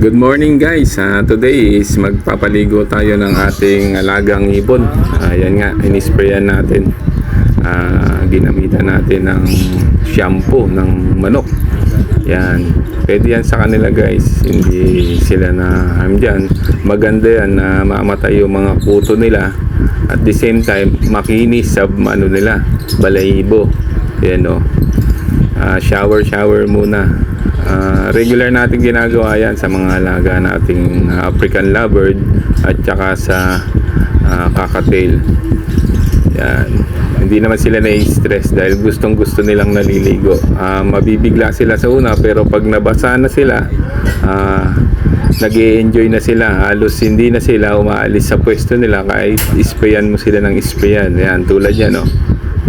Good morning guys. Today is magpapaligo tayo ng ating alagang ibon. Ayan nga, inisprayan natin. Ginamitan natin ng shampoo ng manok. Yan. Pwede yan sa kanila guys. Hindi sila na dyan. Maganda yan na mamatay yung mga kuto nila. At the same time, makinis sa nila, balahibo. Yan o. Shower muna. Regular natin ginagawa yan sa mga alaga nating African lovebird at saka sa cockatiel. Yan. Hindi naman sila na-stress dahil gustong gusto nilang naliligo. Mabibigla sila sa una, pero pag nabasa na sila, nag-i-enjoy na sila. Halos hindi na sila umaalis sa pwesto nila kahit isprayan mo sila ng isprayan. Yan, tulad yan, no?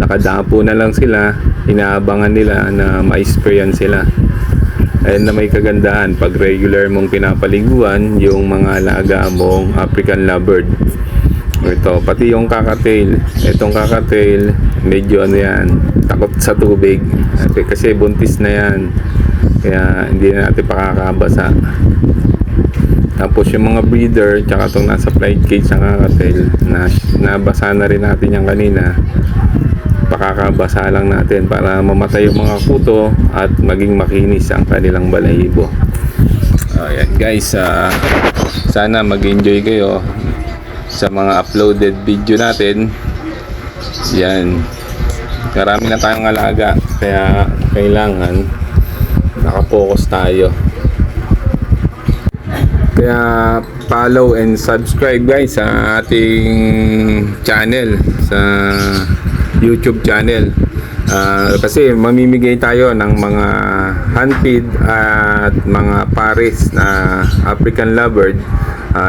Nakadapo na lang sila, inaabangan nila na ma-sprayan sila. Ayan na may kagandahan pag regular mong pinapaliguan yung mga alaga mong African lovebird. Ito, pati yung cockatiel. Itong cockatiel, medyo yan, takot sa tubig. Kasi buntis na yan. Kaya hindi na natin pakakabasa. Tapos yung mga breeder, tsaka itong nasa flight cage ng cockatiel, nabasa na rin natin yan kanina. Pakakabasa lang natin para mamatay yung mga kuto at maging makinis ang kanilang balahibo. Ayan guys, sana mag-enjoy kayo sa mga uploaded video natin. Yan, marami na tayong alaga, kaya kailangan nakapokus tayo. Kaya follow and subscribe guys sa ating channel, sa YouTube channel. Kasi mamimigay tayo ng mga handfeed at mga pares na African lovebird.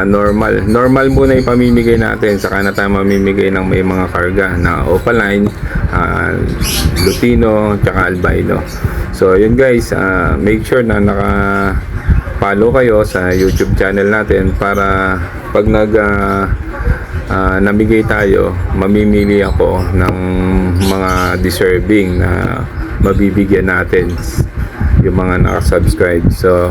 Normal muna yung pamimigay natin, saka na tayo mamimigay ng may mga karga na opaline, lutino, tsaka albino. So yun guys, make sure na naka-follow kayo sa YouTube channel natin para pag namigay tayo, mamimili ako ng mga deserving na mabibigyan natin, yung mga nakasubscribe. So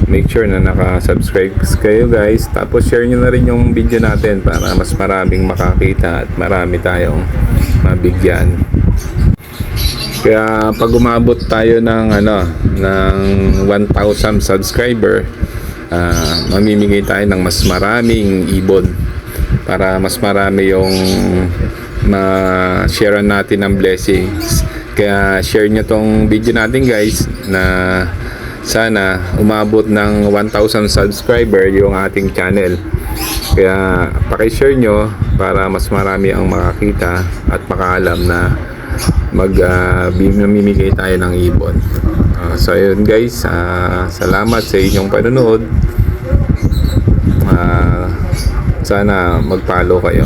make sure na nakasubscribe kayo guys, tapos share nyo na rin yung video natin para mas maraming makakita at marami tayong mabigyan. Kaya pag umabot tayo ng ng 1,000 subscriber, mamimigay tayo ng mas maraming ibon para mas marami yung ma-share natin ng blessings. Kaya share nyo tong video natin guys, na sana umabot ng 1,000 subscriber yung ating channel. Kaya paki-share nyo para mas marami ang makakita at makaalam na mamimigay tayo ng ibon. So ayun guys, salamat sa inyong panonood. Sana mag-follow kayo.